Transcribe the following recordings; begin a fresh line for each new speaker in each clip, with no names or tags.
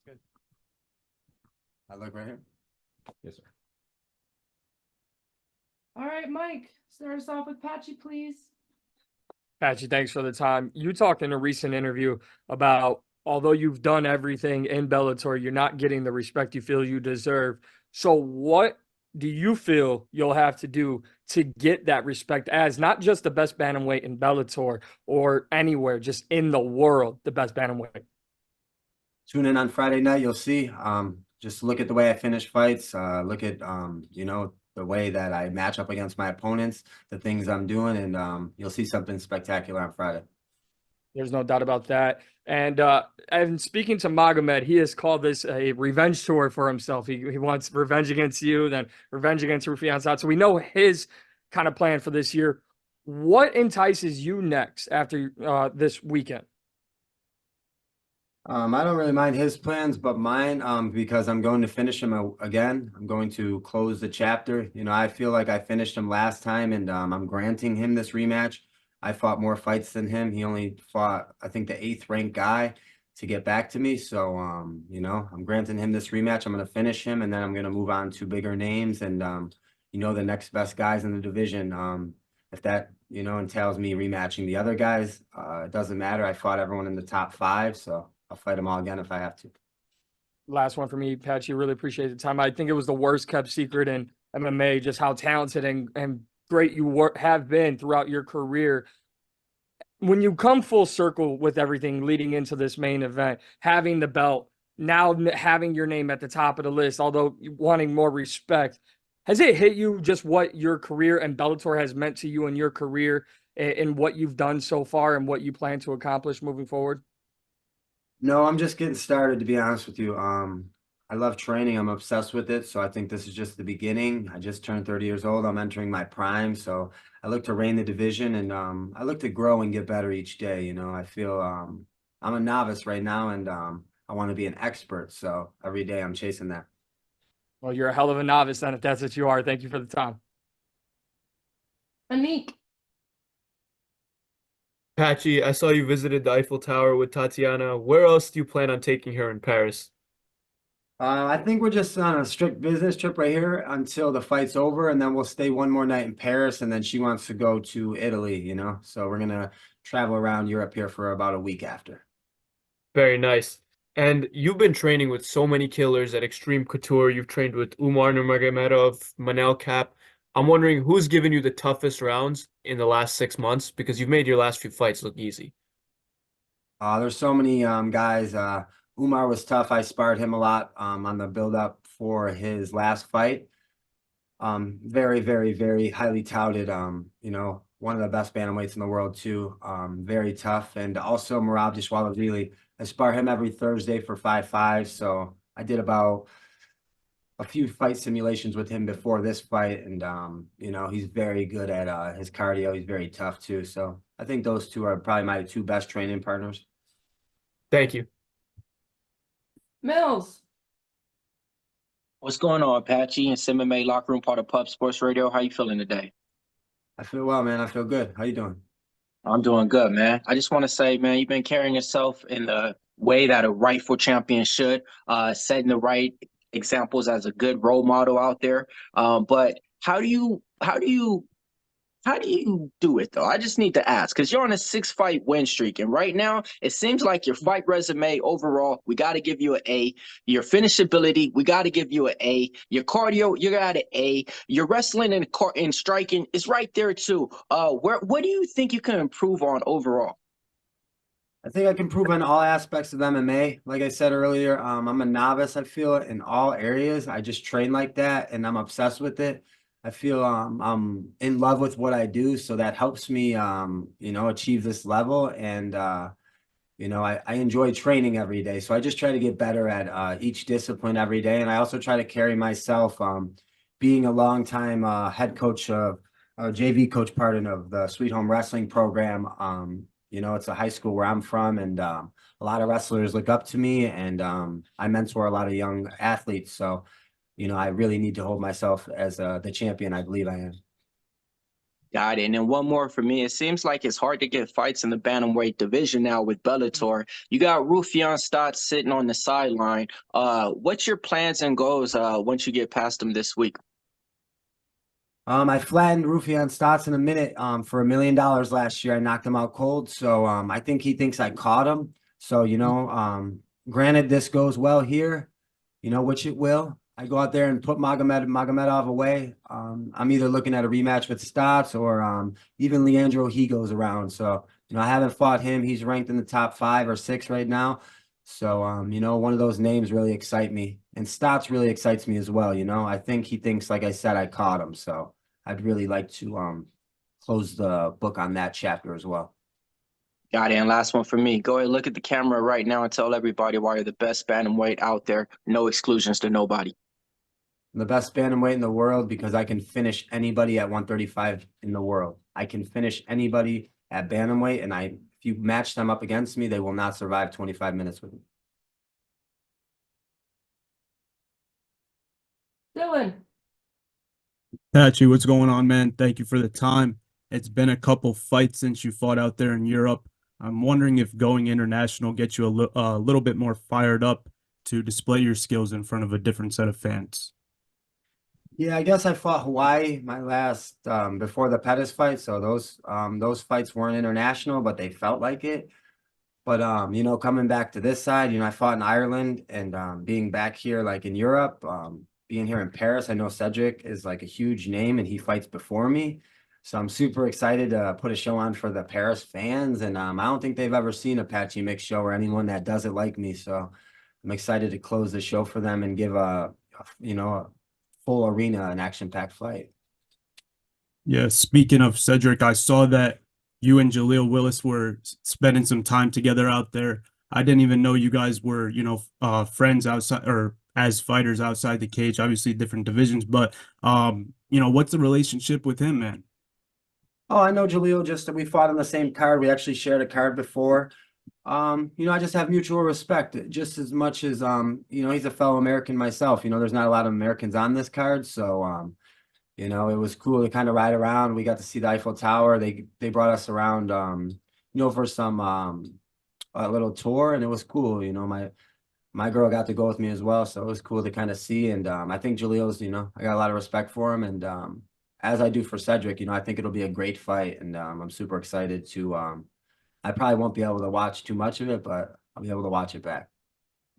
Good. I look right here.
Yes, sir.
All right, Mike, start us off with Patchy, please.
Patchy, thanks for the time. You talked in a recent interview about although you've done everything in Bellator, you're not getting the respect you feel you deserve. So what do you feel you'll have to do to get that respect as not just the best bantamweight in Bellator or anywhere, just in the world, the best bantamweight?
Tune in on Friday night. You'll see. Just look at the way I finish fights. Look at the way that I match up against my opponents, the things I'm doing, and you'll see something spectacular on Friday.
There's no doubt about that. And speaking to Magomed, he has called this a revenge tour for himself. He wants revenge against you, then revenge against Rufi Ansat. So we know his kind of plan for this year. What entices you next after this weekend?
I don't really mind his plans, but mine, because I'm going to finish him again. I'm going to close the chapter. I feel like I finished him last time, and I'm granting him this rematch. I fought more fights than him. He only fought, I think, the 8th ranked guy to get back to me. So, I'm granting him this rematch. I'm going to finish him, and then I'm going to move on to bigger names and, the next best guys in the division. If that, entails me rematching the other guys, it doesn't matter. I fought everyone in the top 5, so I'll fight them all again if I have to.
Last one for me, Patchy. Really appreciate the time. I think it was the worst kept secret in MMA, just how talented and great you have been throughout your career. When you come full circle with everything leading into this main event, having the belt, now having your name at the top of the list, although wanting more respect, has it hit you just what your career and Bellator has meant to you in your career and what you've done so far and what you plan to accomplish moving forward?
No, I'm just getting started, to be honest with you. I love training. I'm obsessed with it. So I think this is just the beginning. I just turned 30 years old. I'm entering my prime. So I look to reign the division, and I look to grow and get better each day. I feel I'm a novice right now, and I want to be an expert. So every day I'm chasing that.
Well, you're a hell of a novice then, if that's what you are. Thank you for the time.
Anik.
Patchy, I saw you visited the Eiffel Tower with Tatiana. Where else do you plan on taking her in Paris?
I think we're just on a strict business trip right here until the fight's over, and then we'll stay one more night in Paris, and then she wants to go to Italy, So we're gonna travel around Europe here for about a week after.
Very nice. And you've been training with so many killers at Extreme Couture. You've trained with Umar Nurmagomedov, Manel Cap. I'm wondering who's given you the toughest rounds in the last 6 months because you've made your last few fights look easy.
There's so many guys. Umar was tough. I sparred him a lot on the build up for his last fight. Very, very, very highly touted. One of the best bantamweights in the world too. Very tough. And also Merab Dishwala. I spar him every Thursday for 5-5. So I did about a few fight simulations with him before this fight, and he's very good at his cardio. He's very tough too. So I think those two are probably my 2 best training partners.
Thank you.
Mills.
What's going on, Patchy and MMA Locker Room, part of Pub Sports Radio? How you feeling today?
I feel well, man. I feel good. How you doing?
I'm doing good, man. I just want to say, man, you've been carrying yourself in the way that a rightful champion should, setting the right examples as a good role model out there. But how do you do it though? I just need to ask because you're on a 6-fight win streak, and right now it seems like your fight resume overall, we got to give you an A. Your finishability, we got to give you an A. Your cardio, you got an A. Your wrestling and striking is right there too. What do you think you can improve on overall?
I think I can improve in all aspects of MMA. Like I said earlier, I'm a novice. I feel in all areas. I just train like that, and I'm obsessed with it. I feel I'm in love with what I do, so that helps me, achieve this level. And I enjoy training every day, so I just try to get better at each discipline every day. And I also try to carry myself, being a longtime head coach of JV coach, pardon, of the Sweet Home Wrestling program. It's a high school where I'm from, and a lot of wrestlers look up to me, and I mentor a lot of young athletes. So, I really need to hold myself as the champion I believe I am.
Got it. And then one more for me. It seems like it's hard to get fights in the bantamweight division now with Bellator. You got Rufian Stotts sitting on the sideline. What's your plans and goals once you get past him this week?
I flattened Rufian Stotts in a minute for $1 million last year. I knocked him out cold. So I think he thinks I caught him. So, granted this goes well here, which it will. I go out there and put Magomedov away. I'm either looking at a rematch with Stotts or even Leandro, he goes around. So, I haven't fought him. He's ranked in the top 5 or 6 right now. So, one of those names really excite me. And Stotts really excites me as well. I think he thinks, like I said, I caught him. So I'd really like to close the book on that chapter as well.
Got it. And last one for me. Go ahead, look at the camera right now and tell everybody why you're the best bantamweight out there. No exclusions to nobody.
I'm the best bantamweight in the world because I can finish anybody at 135 in the world. I can finish anybody at bantamweight, and if you match them up against me, they will not survive 25 minutes with me.
Dylan.
Patchy, what's going on, man? Thank you for the time. It's been a couple fights since you fought out there in Europe. I'm wondering if going international gets you a little bit more fired up to display your skills in front of a different set of fans.
Yeah, I guess I fought Hawaii my last before the Pettis fight. So those fights weren't international, but they felt like it. But coming back to this side, I fought in Ireland and being back here like in Europe, being here in Paris, I know Cedric is like a huge name and he fights before me. So I'm super excited to put a show on for the Paris fans. And I don't think they've ever seen a Patchy Mix show or anyone that does it like me. So I'm excited to close the show for them and give a full arena, an action-packed fight.
Yeah, speaking of Cedric, I saw that you and Jaleel Willis were spending some time together out there. I didn't even know you guys were, friends outside or as fighters outside the cage, obviously different divisions, but what's the relationship with him, man?
Oh, I know Jaleel, just that we fought on the same card. We actually shared a card before. I just have mutual respect just as much as he's a fellow American myself. There's not a lot of Americans on this card, so it was cool to kind of ride around. We got to see the Eiffel Tower. They brought us around for some a little tour, and it was cool. My girl got to go with me as well, so it was cool to kind of see. And I think Jaleel's, I got a lot of respect for him, and as I do for Cedric, I think it'll be a great fight, and I'm super excited to. I probably won't be able to watch too much of it, but I'll be able to watch it back.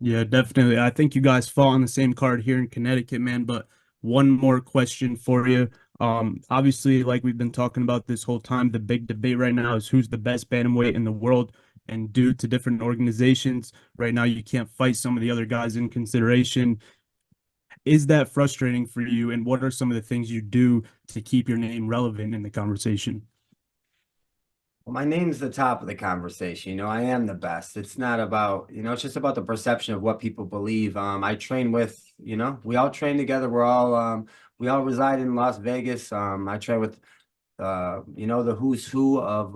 Yeah, definitely. I think you guys fought on the same card here in Connecticut, man. But one more question for you. Obviously, like we've been talking about this whole time, the big debate right now is who's the best bantamweight in the world. And due to different organizations, right now you can't fight some of the other guys in consideration. Is that frustrating for you? And what are some of the things you do to keep your name relevant in the conversation?
Well, my name's the top of the conversation. I am the best. It's not about, it's just about the perception of what people believe. I train with, we all train together. We all reside in Las Vegas. I train with, the who's who of,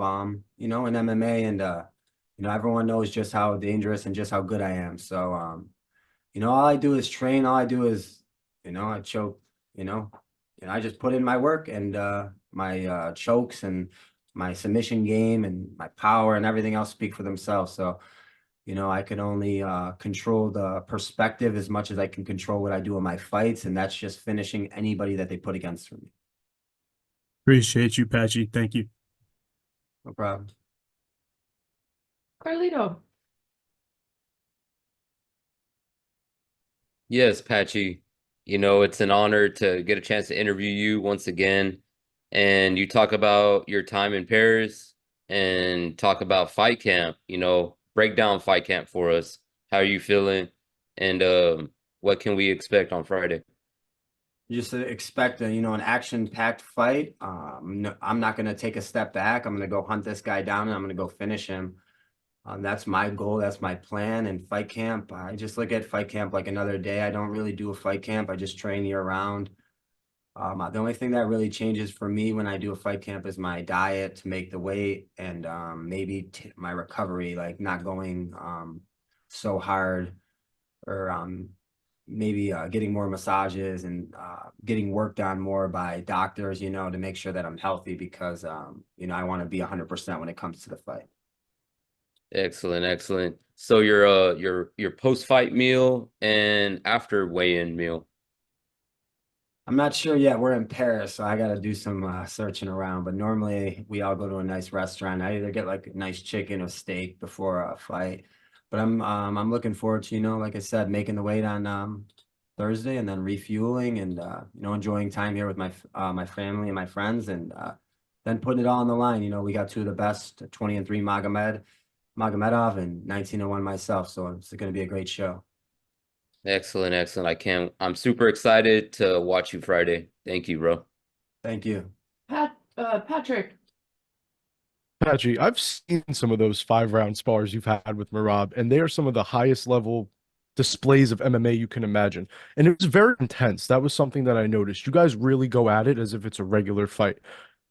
in MMA, and everyone knows just how dangerous and just how good I am. So, all I do is train. All I do is, I choke, I just put in my work and my chokes and my submission game and my power and everything else speak for themselves. So, I can only control the perspective as much as I can control what I do in my fights, and that's just finishing anybody that they put against me.
Appreciate you, Patchy. Thank you.
No problem.
Carlito.
Yes, Patchy. It's an honor to get a chance to interview you once again. And you talk about your time in Paris and talk about fight camp, break down fight camp for us. How are you feeling? And what can we expect on Friday?
Just expect an action-packed fight. No, I'm not going to take a step back. I'm going to go hunt this guy down and I'm going to go finish him. That's my goal. That's my plan. And fight camp, I just look at fight camp like another day. I don't really do a fight camp. I just train year round. The only thing that really changes for me when I do a fight camp is my diet to make the weight and maybe my recovery, like not going so hard or maybe getting more massages and getting worked on more by doctors, you know, to make sure that I'm healthy because you know, I want to be 100% when it comes to the fight.
Excellent, excellent. So your post-fight meal and after weigh-in meal.
I'm not sure yet. We're in Paris, so I got to do some searching around. But normally we all go to a nice restaurant. I either get like a nice chicken or steak before a fight. But I'm looking forward to, you know, like I said, making the weight on Thursday and then refueling and you know, enjoying time here with my family and my friends and then putting it all on the line. You know, we got two of the best, 20-3 Magomedov and 19-1 myself. So it's going to be a great show.
Excellent, excellent. I'm super excited to watch you Friday. Thank you, bro.
Thank you.
Patrick.
Patchy, I've seen some of those 5-round spars you've had with Merab, and they are some of the highest level displays of MMA you can imagine. And it was very intense. That was something that I noticed. You guys really go at it as if it's a regular fight.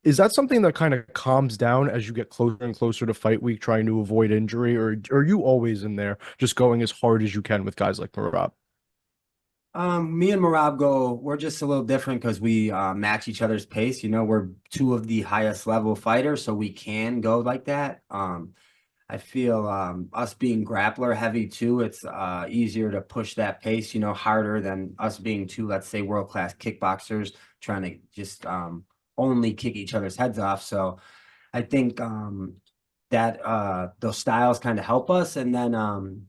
Is that something that kind of calms down as you get closer and closer to fight week, trying to avoid injury, or are you always in there just going as hard as you can with guys like Merab?
Me and Marab we're just a little different because we match each other's pace. You know, we're two of the highest level fighters, so we can go like that. I feel us being grappler heavy too, it's easier to push that pace, you know, harder than us being two, let's say, world-class kickboxers trying to just only kick each other's heads off. So I think that those styles kind of help us. And then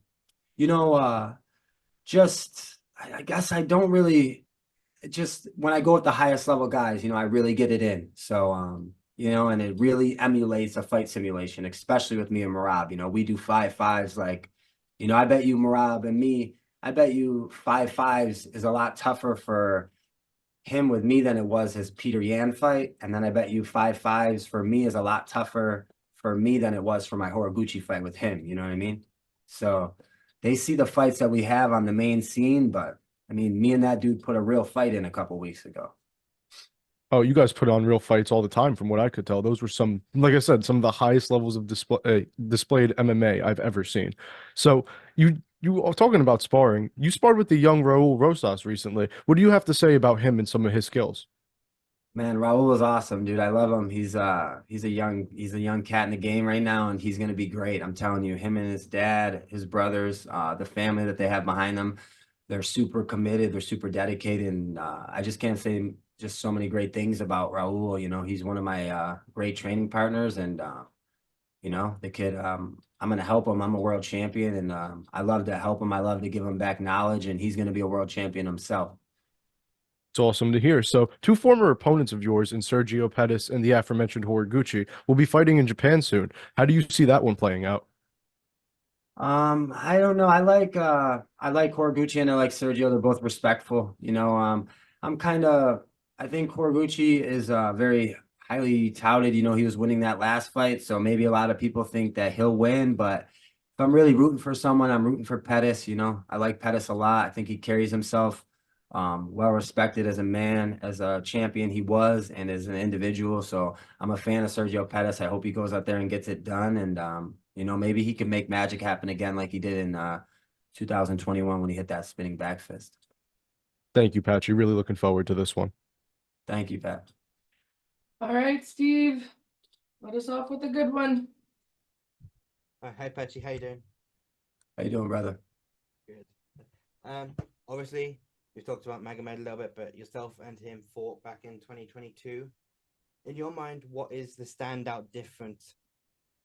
you know, just I guess I don't really just when I go with the highest level guys, you know, I really get it in. So you know, and it really emulates a fight simulation, especially with me and Marab. You know, we do 5-5s like, you know, I bet you Marab and me, I bet you 5-5s is a lot tougher for him with me than it was his Peter Yan fight. And then I bet you 5-5s for me is a lot tougher for me than it was for my Horiguchi fight with him. You know what I mean? So they see the fights that we have on the main scene, but I mean, me and that dude put a real fight in a couple weeks ago.
Oh, you guys put on real fights all the time, from what I could tell. Those were some, like I said, some of the highest levels of displayed MMA I've ever seen. So you are talking about sparring. You sparred with the young Raul Rosas recently. What do you have to say about him and some of his skills?
Man, Raul is awesome, dude. I love him. He's a young cat in the game right now, and he's gonna be great. I'm telling you, him and his dad, his brothers, the family that they have behind them, they're super committed, they're super dedicated, and I just can't say just so many great things about Raul. You know, he's one of my great training partners, and you know, the kid. I'm gonna help him. I'm a world champion, and I love to help him. I love to give him back knowledge, and he's gonna be a world champion himself.
It's awesome to hear. So, two former opponents of yours in Sergio Pettis and the aforementioned Horiguchi will be fighting in Japan soon. How do you see that one playing out?
I don't know. I like Horiguchi and I like Sergio. They're both respectful. You know, I think Horiguchi is very highly touted. You know, he was winning that last fight, so maybe a lot of people think that he'll win, but if I'm really rooting for someone, I'm rooting for Pettis. You know, I like Pettis a lot. I think he carries himself well respected as a man, as a champion he was, and as an individual. So I'm a fan of Sergio Pettis. I hope he goes out there and gets it done. And you know, maybe he can make magic happen again like he did in 2021 when he hit that spinning back fist.
Thank you, Patchy. Really looking forward to this one.
Thank you, Pat.
All right, Steve. Let us off with a good one.
Hi Patchy, how you doing?
How you doing, brother?
Good. Obviously we've talked about Magomed a little bit, but yourself and him fought back in 2022. In your mind, what is the standout difference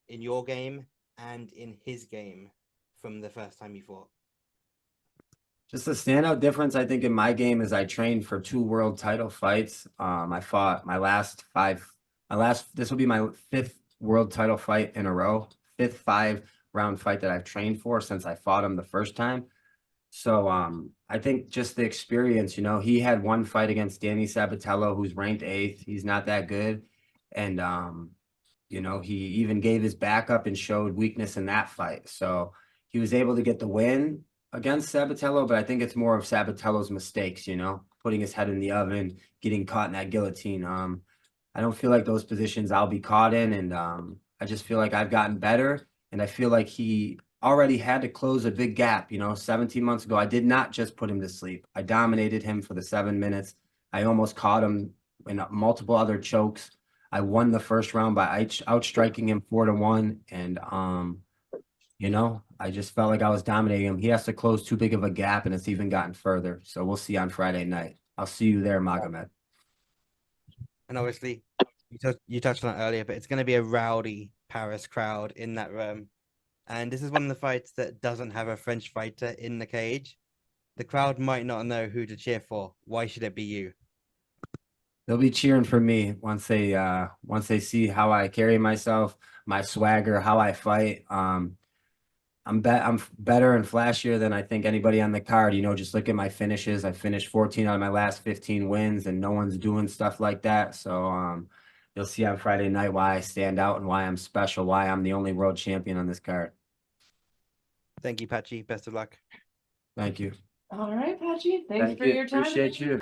in your game and in his game from the first time you fought?
Just the standout difference, I think, in my game is I trained for 2 world title fights. I fought this will be my 5th world title fight in a row, 5th 5-round fight that I've trained for since I fought him the first time. So I think just the experience, you know, he had one fight against Danny Sabatello, who's ranked 8th. He's not that good. And you know, he even gave his back up and showed weakness in that fight. So he was able to get the win against Sabatello, but I think it's more of Sabatello's mistakes, you know, putting his head in the oven, getting caught in that guillotine. I don't feel like those positions I'll be caught in, and I just feel like I've gotten better, and I feel like he already had to close a big gap, 17 months ago. I did not just put him to sleep. I dominated him for the 7 minutes. I almost caught him in multiple other chokes. I won the first round by outstriking him 4-1. And, I just felt like I was dominating him. He has to close too big of a gap, and it's even gotten further. So we'll see on Friday night. I'll see you there, Magomed.
And obviously, you touched on it earlier, but it's going to be a rowdy Paris crowd in that room. And this is one of the fights that doesn't have a French fighter in the cage. The crowd might not know who to cheer for. Why should it be you?
They'll be cheering for me once they see how I carry myself, my swagger, how I fight. I'm better and flashier than I think anybody on the card. Just look at my finishes. I finished 14 out of my last 15 wins, and no one's doing stuff like that. So you'll see on Friday night why I stand out and why I'm special, why I'm the only world champion on this card.
Thank you, Patchy. Best of luck.
Thank you.
All right, Patchy. Thanks
Thank
for
you.
your time.
Appreciate you.